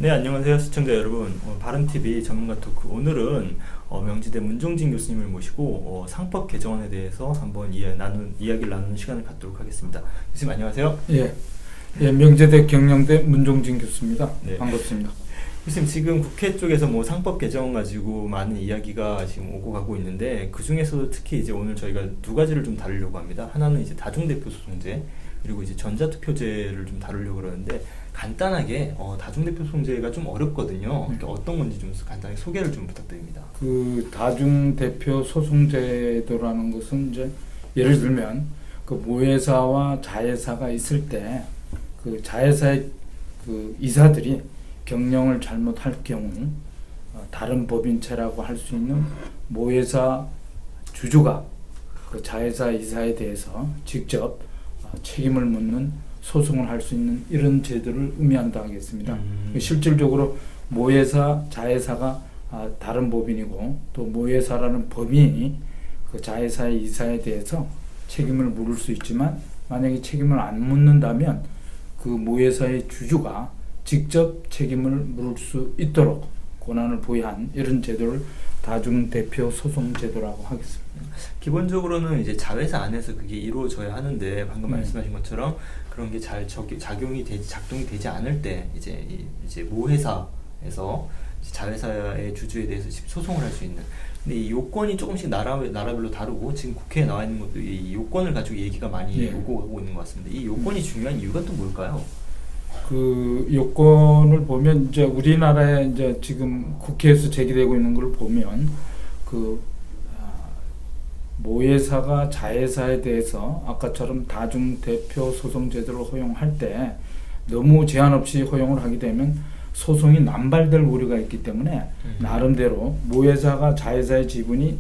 네, 안녕하세요 시청자 여러분. 바른TV 전문가 토크. 오늘은 명지대 문종진 교수님을 모시고 상법 개정안에 대해서 한번 이야기를 나누는 시간을 갖도록 하겠습니다. 교수님 안녕하세요. 예, 명지대 경영대 문종진 교수입니다. 네. 반갑습니다. 교수님, 지금 국회 쪽에서 상법 개정 가지고 많은 이야기가 지금 오고 가고 있는데, 그 중에서도 특히 이제 오늘 저희가 두 가지를 좀 다루려고 합니다. 하나는 이제 다중대표 소송제, 그리고 이제 전자투표제를 좀 다루려고 그러는데, 간단하게 다중대표 소송제가 좀 어렵거든요. 그러니까 어떤 건지 좀 간단히 소개를 좀 부탁드립니다. 그 다중대표 소송제도라는 것은 이제 예를 들면 그 모회사와 자회사가 있을 때 그 자회사의 그 이사들이 경영을 잘못할 경우 다른 법인체라고 할 수 있는 모회사 주주가 그 자회사 이사에 대해서 직접 책임을 묻는 소송을 할 수 있는 이런 제도를 의미한다 하겠습니다. 실질적으로 모회사, 자회사가 다른 법인이고, 또 모회사라는 법인이 그 자회사의 이사에 대해서 책임을 물을 수 있지만, 만약에 책임을 안 묻는다면 그 모회사의 주주가 직접 책임을 물을 수 있도록 권한을 부여한 이런 제도를 다중대표 소송제도라고 하겠습니다. 기본적으로는 이제 자회사 안에서 그게 이루어져야 하는데, 방금 말씀하신 것처럼 그런 게 잘 작동이 되지 않을 때 이제 모회사에서 자회사의 주주에 대해서 소송을 할 수 있는. 근데 이 요건이 조금씩 나라별로 다르고, 지금 국회에 나와 있는 것도 이 요건을 가지고 얘기가 많이 오고 있는 것 같습니다. 이 요건이 중요한 이유가 또 뭘까요? 그 요건을 보면 이제 우리나라에 이제 지금 국회에서 제기되고 있는 걸 보면 그 모회사가 자회사에 대해서 아까처럼 다중대표 소송 제도를 허용할 때 너무 제한 없이 허용을 하게 되면 소송이 남발될 우려가 있기 때문에 나름대로 모회사가 자회사의 지분이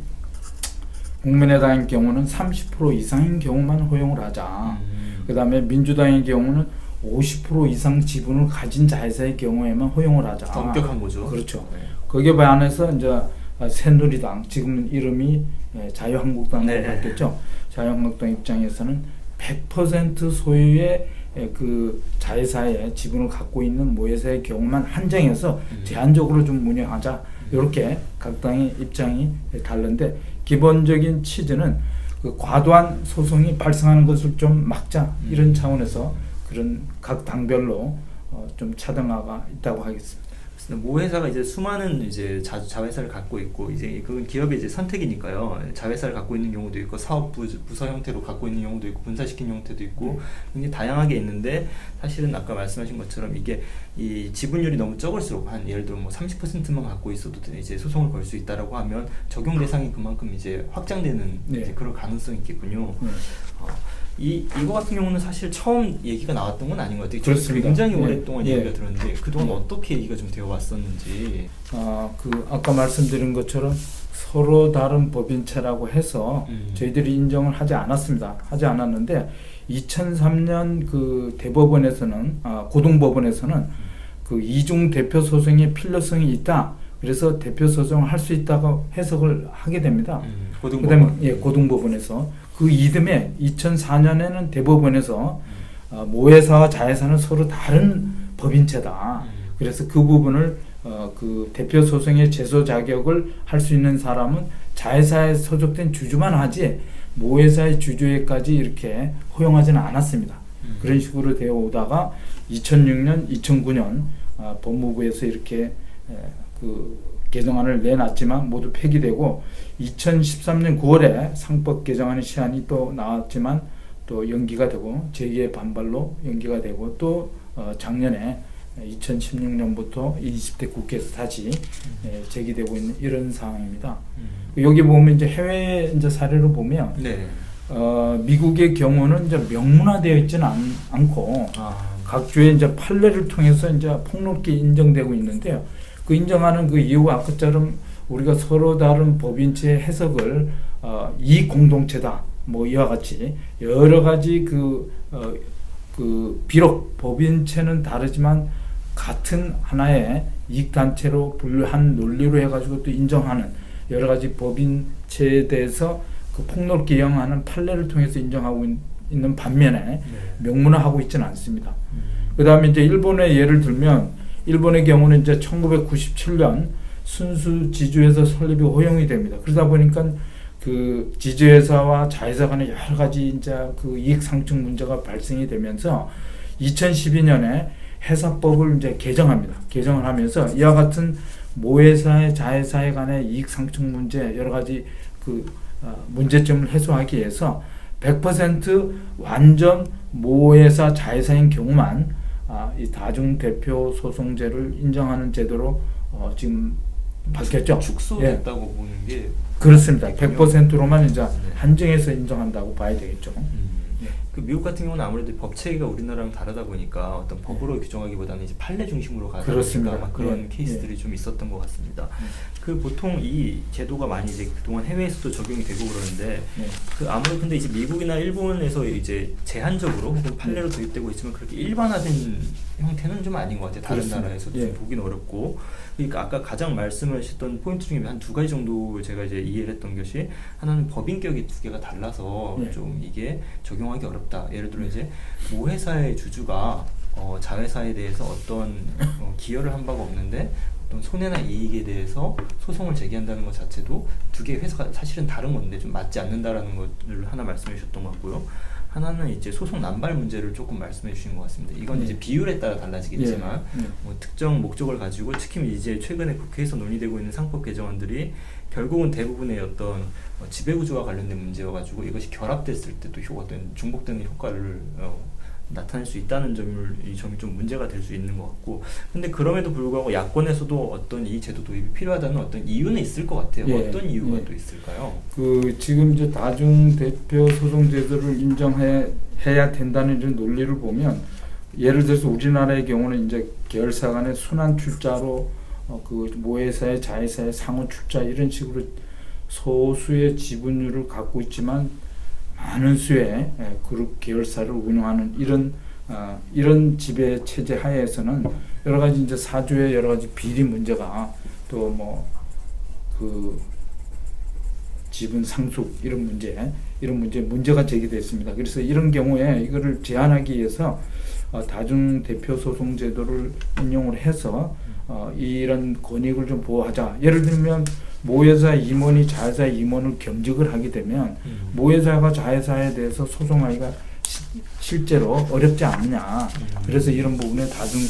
국민의당의 경우는 30% 이상인 경우만 허용을 하자. 그 다음에 민주당의 경우는 50% 이상 지분을 가진 자회사의 경우에만 허용을 하자. 엄격한 거죠. 그렇죠. 네. 거기에 반해서 이제 새누리당, 지금 이름이 자유한국당으로 바뀌었죠. 자유한국당 입장에서는 100% 소유의 그 자회사의 지분을 갖고 있는 모회사의 경우만 한정해서 제한적으로 좀 운영하자. 이렇게 각 당의 입장이 다른데, 기본적인 취지는 그 과도한 소송이 발생하는 것을 좀 막자, 이런 차원에서 그런 각 당별로 좀 차등화가 있다고 하겠습니다. 모회사가 이제 수많은 이제 자회사를 갖고 있고, 이제 그건 기업의 이제 선택이니까요. 자회사를 갖고 있는 경우도 있고, 사업 부서 형태로 갖고 있는 경우도 있고, 분사시킨 형태도 있고, 굉장히 다양하게 있는데, 사실은 아까 말씀하신 것처럼 이게 이 지분율이 너무 적을수록, 한 예를 들어 30%만 갖고 있어도 이제 소송을 걸 수 있다라고 하면 적용 대상이 그만큼 이제 확장되는 이제 그런 가능성이 있겠군요. 이거 같은 경우는 사실 처음 얘기가 나왔던 건 아닌 것 같아요. 그렇습니다. 굉장히 오랫동안 얘기가 들었는데, 그동안 어떻게 얘기가 좀 되어 왔었는지. 아까 말씀드린 것처럼 서로 다른 법인체라고 해서 저희들이 인정을 하지 않았습니다. 하지 않았는데 2003년 그 대법원에서는 고등법원에서는 그 이중 대표 소송의 필요성이 있다. 그래서 대표 소송을 할 수 있다고 해석을 하게 됩니다. 그다음에 고등법원에서 그 이듬해 2004년에는 대법원에서 모회사와 자회사는 서로 다른 법인체다. 그래서 그 부분을 그 대표 소송의 제소 자격을 할 수 있는 사람은 자회사에 소속된 주주만 하지 모회사의 주주에까지 이렇게 허용하지는 않았습니다. 그런 식으로 되어 오다가 2006년, 2009년 법무부에서 이렇게 그 개정안을 내놨지만 모두 폐기되고, 2013년 9월에 상법 개정안의 시한이 또 나왔지만 또 연기가 되고, 제기의 반발로 연기가 되고, 또 작년에 2016년부터 20대 국회에서 다시 제기되고 있는 이런 상황입니다. 여기 보면 이제 해외 이제 사례를 보면 미국의 경우는 이제 명문화되어 있지는 않고 각 주의 이제 판례를 통해서 이제 폭넓게 인정되고 있는데요. 그 인정하는 그 이유가 아까처럼 우리가 서로 다른 법인체의 해석을 이익 공동체다, 뭐 이와 같이 여러 가지 비록 법인체는 다르지만 같은 하나의 이익 단체로 분류한 논리로 해가지고 또 인정하는 여러 가지 법인체에 대해서 그 폭넓게 이용하는 판례를 통해서 인정하고 있는 반면에 명문화하고 있지는 않습니다. 그 다음에 이제 일본의 예를 들면 일본의 경우는 이제 1997년 순수 지주회사 설립이 허용이 됩니다. 그러다 보니까 그 지주회사와 자회사 간의 여러 가지 이제 그 이익 상충 문제가 발생이 되면서 2012년에 회사법을 이제 개정합니다. 개정을 하면서 이와 같은 모회사의 자회사에 간의 이익 상충 문제 여러 가지 그 문제점을 해소하기 위해서 100% 완전 모회사 자회사인 경우만 이 다중대표 소송제를 인정하는 제도로 지금 바뀌었죠. 축소됐다고 보는 게 그렇습니다. 100%로만 이제 한정해서 인정한다고 봐야 되겠죠. 그 미국 같은 경우는 아무래도 법 체계가 우리나라랑 다르다 보니까 어떤 법으로 규정하기보다는 이제 판례 중심으로 가다 보니까 아마 그런 케이스들이 좀 있었던 것 같습니다. 그 보통 이 제도가 많이 이제 그동안 해외에서도 적용이 되고 그러는데 그 아무래도 근데 이제 미국이나 일본에서 이제 제한적으로 혹은 판례로 도입되고 있지만 그렇게 일반화된 형태는 좀 아닌 것 같아요. 다른 그렇습니다. 나라에서도 좀 보긴 어렵고. 그러니까 아까 가장 말씀하셨던 포인트 중에 한 두 가지 정도 제가 이제 이해를 했던 것이 하나는 법인격이 두 개가 달라서 좀 이게 적용하기 어렵다. 예를 들어 이제 모회사의 주주가 자회사에 대해서 어떤 기여를 한 바가 없는데 어떤 손해나 이익에 대해서 소송을 제기한다는 것 자체도 두 개의 회사가 사실은 다른 건데 좀 맞지 않는다라는 것을 하나 말씀해 주셨던 것 같고요. 하나는 이제 소송 남발 문제를 조금 말씀해 주신 것 같습니다. 이건 이제 비율에 따라 달라지겠지만 뭐 특정 목적을 가지고 특히 이제 최근에 국회에서 논의되고 있는 상법 개정안들이 결국은 대부분의 어떤 지배구조와 관련된 문제여가지고 이것이 결합됐을 때 또 어떤 중복되는 효과를 나타낼 수 있다는 이 점이 좀 문제가 될 수 있는 것 같고, 근데 그럼에도 불구하고 야권에서도 어떤 이 제도 도입이 필요하다는 어떤 이유는 있을 것 같아요. 어떤 이유가 또 있을까요? 그 지금 이제 다중 대표 소송 제도를 인정해야 된다는 이런 논리를 보면, 예를 들어서 우리나라의 경우는 이제 계열사 간의 순환 출자로 그 모회사의 자회사의 상호 출자 이런 식으로 소수의 지분율을 갖고 있지만 많은 수의 그룹 계열사를 운영하는 이런 지배 체제 하에서는 여러 가지 이제 사주의 여러 가지 비리 문제가 또 뭐 그 지분 상속 이런 문제가 제기됐습니다. 그래서 이런 경우에 이거를 제한하기 위해서 다중 대표 소송 제도를 인용을 해서 이런 권익을 좀 보호하자. 예를 들면 모회사 임원이 자회사 임원을 겸직을 하게 되면 모회사가 자회사에 대해서 소송하기가 실제로 어렵지 않느냐. 그래서 이런 부분에 다중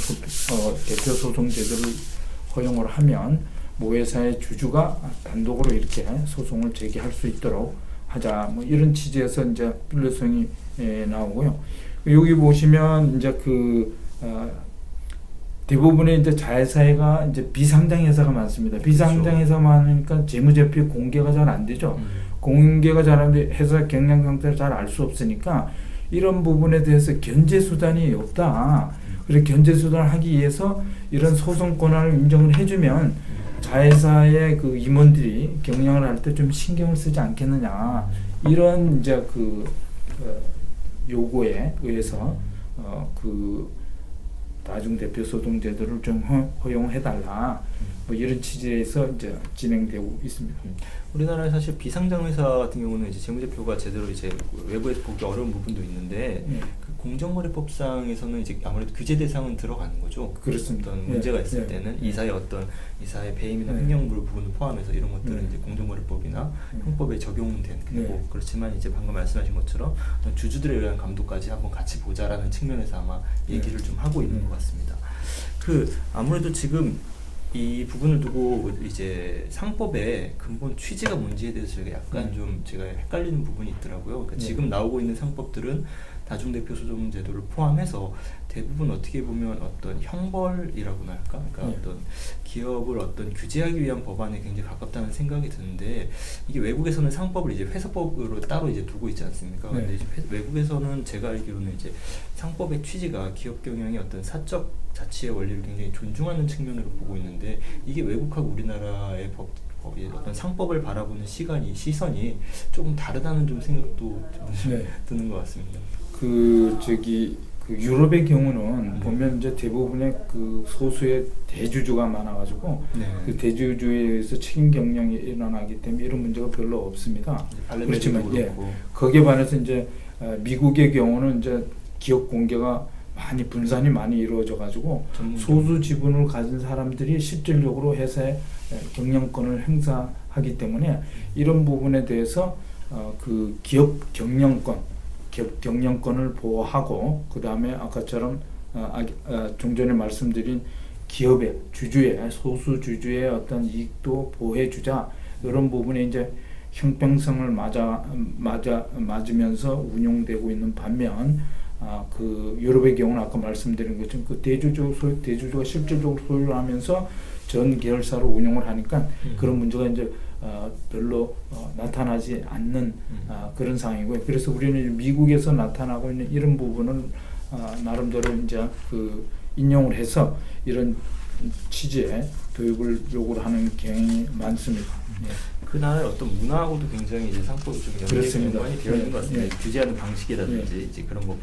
대표 소송 제도를 허용을 하면 모회사의 주주가 단독으로 이렇게 소송을 제기할 수 있도록 하자. 뭐 이런 취지에서 이제 필요성이 나오고요. 여기 보시면 이제 대부분의 이제 자회사가 이제 비상장 회사가 많습니다. 비상장 회사 많으니까 재무제표 공개가 잘 안 되죠. 공개가 잘 안 돼 회사 경영 상태를 잘 알 수 없으니까 이런 부분에 대해서 견제 수단이 없다. 그래서 견제 수단을 하기 위해서 이런 소송 권한을 인정을 해주면 자회사의 그 임원들이 경영을 할 때 좀 신경을 쓰지 않겠느냐. 이런 이제 요구에 의해서 다중대표 소송 제도를 좀 허용해달라. 뭐 이런 취지에서 이제 진행되고 있습니다. 우리나라에 사실 비상장 회사 같은 경우는 이제 재무제표가 제대로 이제 외부에서 보기 어려운 부분도 있는데 그 공정거래법상에서는 이제 아무래도 규제 대상은 들어가는 거죠. 그렇습니다. 어떤 문제가 있을 때는 이사의 배임이나 횡령물 부분을 포함해서 이런 것들은 이제 공정거래법이나 형법에 적용된 거고, 그렇지만 이제 방금 말씀하신 것처럼 주주들에 의한 감독까지 한번 같이 보자라는 측면에서 아마 얘기를 좀 하고 있는 것 같습니다. 아무래도 지금 이 부분을 두고 이제 상법의 근본 취지가 뭔지에 대해서 저희가 약간 좀 제가 헷갈리는 부분이 있더라고요. 그러니까 지금 나오고 있는 상법들은 다중대표 소송 제도를 포함해서 대부분 어떻게 보면 어떤 형벌이라고나 할까? 그러니까 어떤 기업을 어떤 규제하기 위한 법안에 굉장히 가깝다는 생각이 드는데, 이게 외국에서는 상법을 이제 회사법으로 따로 이제 두고 있지 않습니까? 근데 이제 외국에서는 제가 알기로는 이제 상법의 취지가 기업 경영의 어떤 사적 자치의 원리를 굉장히 존중하는 측면으로 보고 있는데, 이게 외국하고 우리나라의 법이 어떤 상법을 바라보는 시선이 조금 다르다는 좀 생각도 좀 드는 것 같습니다. 유럽의 경우는 보면 이제 대부분의 소수의 대주주가 많아가지고 그 대주주에 의해서 책임 경영이 일어나기 때문에 이런 문제가 별로 없습니다. 그렇지만 거기에 반해서 이제 미국의 경우는 이제 기업 공개가 분산이 많이 이루어져 가지고 전문적으로. 소수 지분을 가진 사람들이 실질적으로 회사의 경영권을 행사하기 때문에 이런 부분에 대해서 그 기업 경영권을 보호하고 그 다음에 아까처럼 좀 전에 말씀드린 기업의 주주의 소수 주주의 어떤 이익도 보호해 주자 이런 부분에 이제 형평성을 맞으면서 운용되고 있는 반면 그 유럽의 경우는 아까 말씀드린 것처럼 그 대주주가 실질적으로 소유를 하면서 전 계열사로 운영을 하니까 그런 문제가 이제 별로 나타나지 않는 그런 상황이고요. 그래서 우리는 미국에서 나타나고 있는 이런 부분을 나름대로 이제 그 인용을 해서 이런 취지의 교육을 요구를 하는 경향이 많습니다. 네. 그 나라의 어떤 문화하고도 굉장히 이제 상법이 좀 연관이 되어 있는 것 같습니다. 규제하는 방식이라든지 이제 그런 것.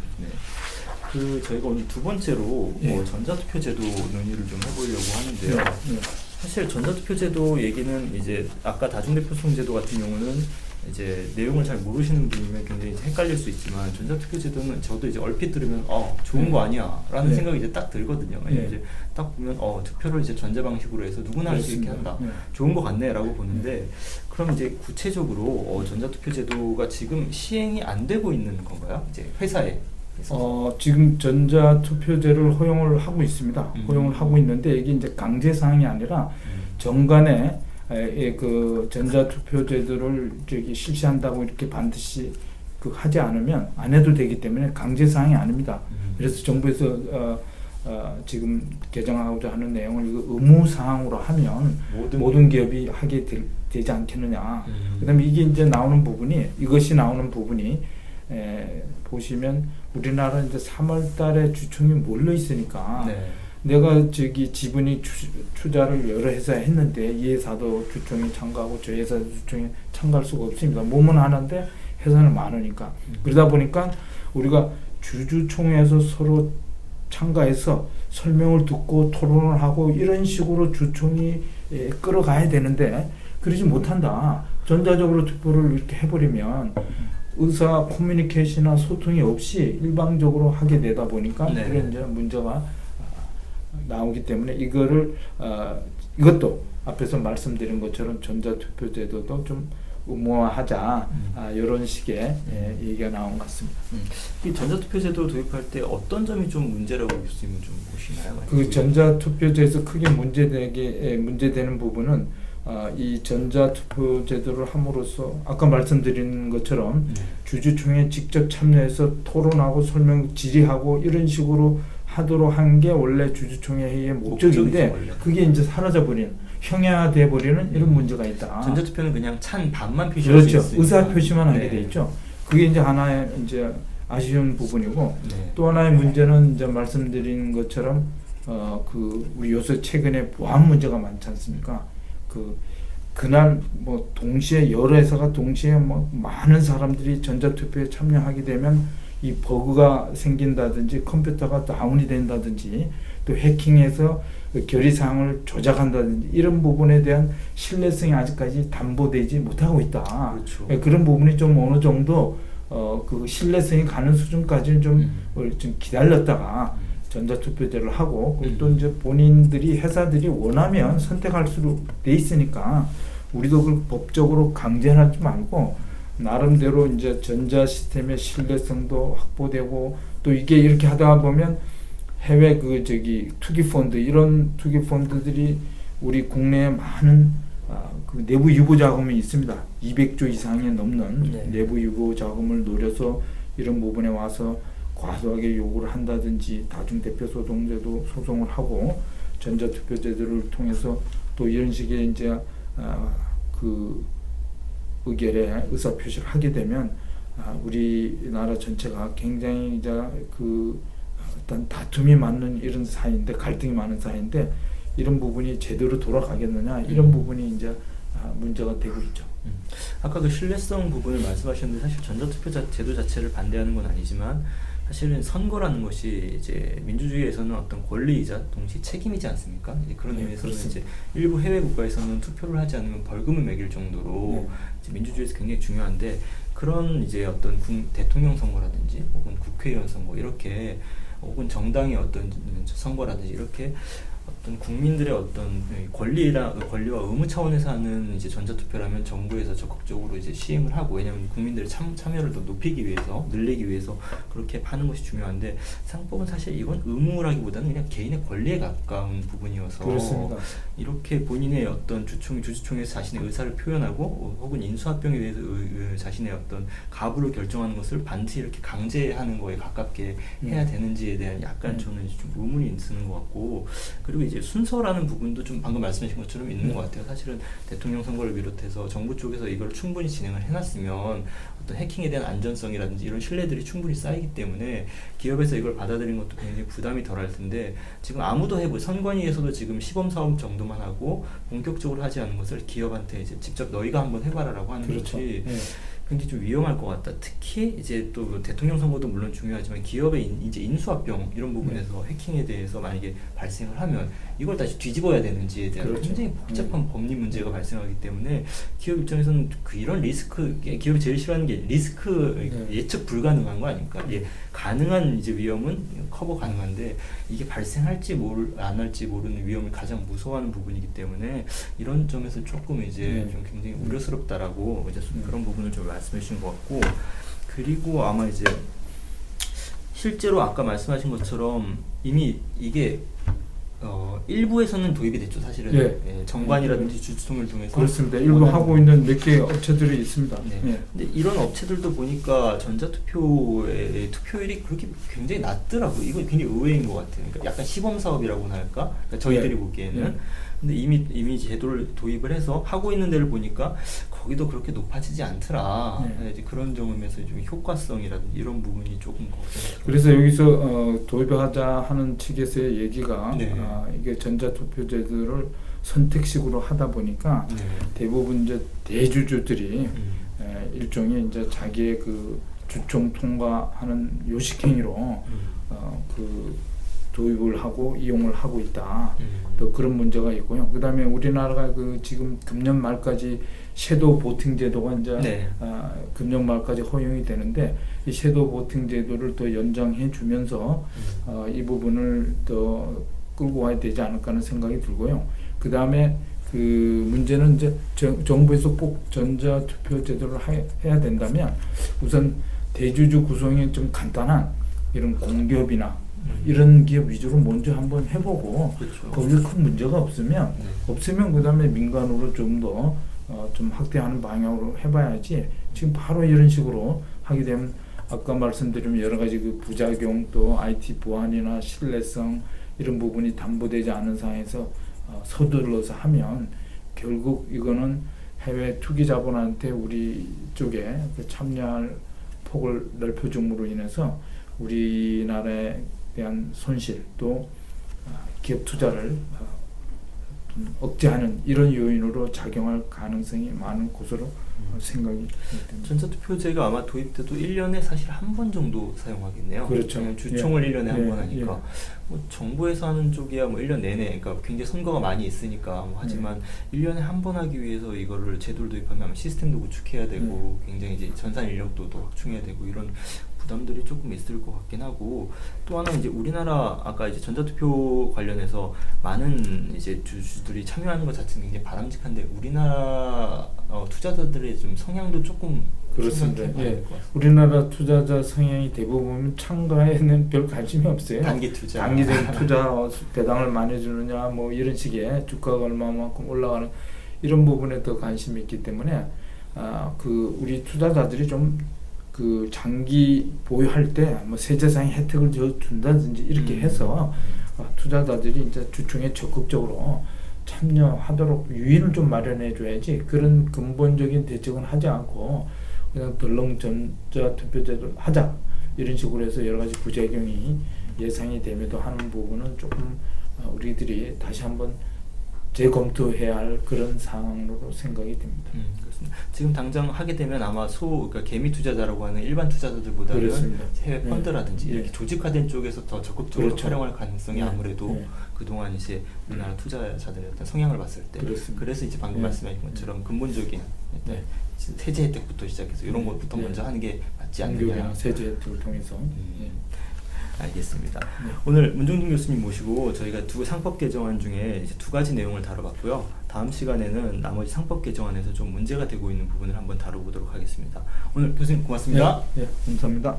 그 저희가 오늘 두 번째로 뭐 전자투표제도 논의를 좀 해보려고 하는데요. 사실 전자투표제도 얘기는 이제 아까 다중대표성제도 같은 경우는 이제 내용을 잘 모르시는 분이면 굉장히 이제 헷갈릴 수 있지만 전자투표제도는 저도 이제 얼핏 들으면 좋은 거 아니야라는 생각이 이제 딱 들거든요. 이제 딱 보면 투표를 이제 전자 방식으로 해서 누구나 할 수 있게 한다. 좋은 거 같네라고 보는데 그럼 이제 구체적으로 전자투표제도가 지금 시행이 안 되고 있는 건가요? 이제 회사에 지금 전자투표제를 허용을 하고 있습니다. 허용을 하고 있는데 이게 이제 강제 사항이 아니라 정관에 그 전자투표제도를 실시한다고 이렇게 반드시 하지 않으면 안 해도 되기 때문에 강제 사항이 아닙니다. 그래서 정부에서 지금 개정하고자 하는 내용을 이거 의무 사항으로 하면 모든 기업이 하게 되지 않겠느냐. 그다음에 이게 이제 이것이 나오는 부분이 보시면 우리나라 이제 3월달에 주총이 몰려 있으니까. 내가 지분이 투자를 여러 회사에 했는데 이 회사도 주총에 참가하고 저 회사 주총에 참가할 수가 없습니다. 몸은 하는데 회사는 많으니까. 그러다 보니까 우리가 주주총회에서 서로 참가해서 설명을 듣고 토론을 하고 이런 식으로 주총이 끌어가야 되는데 그러지 못한다. 전자적으로 투표를 이렇게 해버리면 의사 커뮤니케이션이나 소통이 없이 일방적으로 하게 되다 보니까 그런 이제 문제가 나오기 때문에 이것도 앞에서 말씀드린 것처럼 전자투표제도도 좀 의무화하자 이런 식의 얘기가 나온 것 같습니다. 이 전자투표제도 도입할 때 어떤 점이 좀 문제라고 교수님은 좀 보시나요? 그 전자투표제에서 크게 문제되는 부분은 이 전자투표제도를 함으로써 아까 말씀드린 것처럼 주주총회에 직접 참여해서 토론하고 설명 질의하고 이런 식으로 하도록 한 게 원래 주주총회 회의의 목적인데 그게 이제 사라져버리는 형해화돼 버리는 이런 문제가 있다. 전자투표는 그냥 찬 반만 표시할 수 있으니까. 의사 표시만 하게 돼 있죠. 그게 이제 하나의 이제 아쉬운 부분이고 또 하나의 문제는 이제 말씀드린 것처럼 우리 요새 최근에 보안 문제가 많지 않습니까? 그날 뭐 동시에 여러 회사가 동시에 뭐 많은 사람들이 전자투표에 참여하게 되면 이 버그가 생긴다든지 컴퓨터가 다운이 된다든지 또 해킹해서 결의사항을 조작한다든지 이런 부분에 대한 신뢰성이 아직까지 담보되지 못하고 있다. 그런 부분이 좀 어느 정도 그 신뢰성이 가는 수준까지는 좀 기다렸다가 전자투표제를 하고 또 이제 본인들이 회사들이 원하면 선택할 수도 돼 있으니까 우리도 그걸 법적으로 강제하지 말고 나름대로 이제 전자 시스템의 신뢰성도 확보되고 또 이게 이렇게 하다 보면 해외 투기 펀드 이런 투기 펀드들이 우리 국내에 많은 그 내부 유보 자금이 있습니다. 200조 이상이 넘는 내부 유보 자금을 노려서 이런 부분에 와서 과도하게 요구를 한다든지 다중대표 소송제도 소송을 하고 전자투표제도를 통해서 또 이런 식의 이제 의결에 의사표시를 하게 되면 우리나라 전체가 굉장히 이제 어떤 다툼이 많은 이런 사이인데 갈등이 많은 사이인데 이런 부분이 제대로 돌아가겠느냐 이런 부분이 이제 문제가 되고 있죠. 아까 그 신뢰성 부분을 말씀하셨는데 사실 전자투표 제도 자체를 반대하는 건 아니지만 사실은 선거라는 것이 이제 민주주의에서는 어떤 권리이자 동시에 책임이지 않습니까? 이제 그런 의미에서는 이제 일부 해외 국가에서는 투표를 하지 않으면 벌금을 매길 정도로 이제 민주주의에서 굉장히 중요한데 그런 이제 어떤 대통령 선거라든지 혹은 국회의원 선거 이렇게 혹은 정당의 어떤 선거라든지 이렇게 어떤 국민들의 어떤 권리와 의무 차원에서 하는 이제 전자투표라면 정부에서 적극적으로 이제 시행을 하고, 왜냐하면 국민들의 참여를 더 높이기 위해서, 늘리기 위해서 그렇게 하는 것이 중요한데, 사용법은 사실 이건 의무라기보다는 그냥 개인의 권리에 가까운 부분이어서 그렇습니다. 이렇게 본인의 어떤 주주총회에서 자신의 의사를 표현하고 혹은 인수합병에 대해서 자신의 어떤 가부를 결정하는 것을 반드시 이렇게 강제하는 거에 가깝게 해야 되는지에 대한 약간 저는 좀 의문이 드는 것 같고, 그리고 이제 순서라는 부분도 좀 방금 말씀하신 것처럼 있는 것 같아요. 사실은 대통령 선거를 비롯해서 정부 쪽에서 이걸 충분히 진행을 해놨으면 어떤 해킹에 대한 안전성이라든지 이런 신뢰들이 충분히 쌓이기 때문에 기업에서 이걸 받아들이는 것도 굉장히 부담이 덜할 텐데, 지금 아무도 선관위에서도 지금 시범 사업 정도만 하고 본격적으로 하지 않은 것을 기업한테 이제 직접 너희가 한번 해봐라라고 하는 그렇죠. 것이 굉장히 좀 위험할 것 같다. 특히 이제 또 대통령 선거도 물론 중요하지만 기업의 이제 인수합병 이런 부분에서 해킹에 대해서 만약에 발생을 하면 이걸 다시 뒤집어야 되는지에 대한 그렇죠. 굉장히 복잡한 법리 문제가 발생하기 때문에 기업 입장에서는 이런 리스크, 기업이 제일 싫어하는 게 리스크 예측 불가능한 거 아닙니까? 예, 가능한 이제 위험은 커버 가능한데 이게 발생할지 안 할지 모르는 위험을 가장 무서워하는 부분이기 때문에 이런 점에서 조금 이제 좀 굉장히 우려스럽다라고 이제 그런 부분을 좀 말씀해 주신 것 같고, 그리고 아마 이제 실제로 아까 말씀하신 것처럼 이미 이게 일부에서는 도입이 됐죠, 사실은. 예, 정관이라든지 주주총회를 통해서. 그렇습니다. 일부 하고 있는 몇 개의 업체들이 있습니다. 네. 근데 이런 업체들도 보니까 전자투표의 투표율이 그렇게 굉장히 낮더라고요. 이거 굉장히 의외인 것 같아요. 그러니까 약간 시범 사업이라고나 할까? 그러니까 저희들이 보기에는. 근데 이미 제도를 도입을 해서 하고 있는 데를 보니까 거기도 그렇게 높아지지 않더라. 이제 그런 점에서 좀 효과성이라든지 이런 부분이 조금 걱정스러워요. 그래서 여기서 도입하자 하는 측에서의 얘기가 이게 전자투표제도를 선택식으로 하다 보니까 대부분 이제 대주주들이 일종의 이제 자기의 그 주총 통과하는 요식행위로 그 도입을 하고 이용을 하고 있다. 또 그런 문제가 있고요. 그다음에 우리나라가 그 지금 금년 말까지 섀도우 보팅 제도가 이제 금년 말까지 허용이 되는데 이 섀도우 보팅 제도를 또 연장해 주면서 이 부분을 더 끌고 와야 되지 않을까 하는 생각이 들고요. 그다음에 그 문제는 이제 정부에서 꼭 전자투표 제도를 해야 된다면 우선 대주주 구성이 좀 간단한 이런 공기업이나 이런 기업 위주로 먼저 한번 해보고 거기에 큰 문제가 없으면 그다음에 민간으로 좀 더 좀 확대하는 방향으로 해봐야지 지금 바로 이런 식으로 하게 되면 아까 말씀드린 여러 가지 그 부작용 또 IT 보안이나 신뢰성 이런 부분이 담보되지 않은 상황에서 서둘러서 하면 결국 이거는 해외 투기 자본한테 우리 쪽에 그 참여할 폭을 넓혀줌으로 인해서 우리나라에 대한 손실 또 기업 투자를 억제하는 이런 요인으로 작용할 가능성이 많은 것으로 생각이 됩니다. 전자투표제가 아마 도입돼도 1년에 사실 한 번 정도 사용하겠네요. 그렇죠. 주총을 1년에 한 번 하니까. 뭐 정부에서 하는 쪽이야 뭐 1년 내내, 그러니까 굉장히 선거가 많이 있으니까 뭐 하지만 1년에 한 번 하기 위해서 이거를 제도를 도입하면 시스템도 구축해야 되고 굉장히 이제 전산 인력도 더 확충해야 되고 이런 부담들이 조금 있을 것 같긴 하고, 또 하나 이제 우리나라 아까 이제 전자투표 관련해서 많은 이제 주주들이 참여하는 것 자체는 굉장히 바람직한데 우리나라 투자자들의 좀 성향도 조금 그렇습니다. 우리나라 투자자 성향이 대부분 참가에는 별 관심이 없어요. 단기 투자, 단기적인 투자 배당을 많이 주느냐 뭐 이런 식의 주가가 얼마만큼 올라가는 이런 부분에 더 관심이 있기 때문에 그 우리 투자자들이 좀 그 장기 보유할 때 뭐 세제상의 혜택을 준다든지 이렇게 해서 투자자들이 이제 주총에 적극적으로 참여하도록 유인을 좀 마련해 줘야지 그런 근본적인 대책은 하지 않고 그냥 덜렁 전자투표제도를 하자 이런 식으로 해서 여러 가지 부작용이 예상이 됨에도 하는 부분은 조금 우리들이 다시 한번 재검토해야 할 그런 상황으로 생각이 됩니다. 그렇습니다. 지금 당장 하게 되면 아마 그러니까 개미 투자자라고 하는 일반 투자자들보다는 그렇습니다. 해외 펀드라든지 이렇게 조직화된 쪽에서 더 적극적으로 활용할 가능성이 아무래도 그동안 이제 우리나라 투자자들의 어떤 성향을 봤을 때 그래서 이제 방금 말씀하신 것처럼 근본적인 세제 혜택부터 시작해서 이런 것부터 먼저 하는 게 맞지 않느냐. 세제 혜택을 통해서. 알겠습니다. 오늘 문종준 교수님 모시고 저희가 상법 개정안 중에 이제 2가지 내용을 다뤄봤고요. 다음 시간에는 나머지 상법 개정안에서 좀 문제가 되고 있는 부분을 한번 다뤄보도록 하겠습니다. 오늘 교수님 고맙습니다. 네, 감사합니다.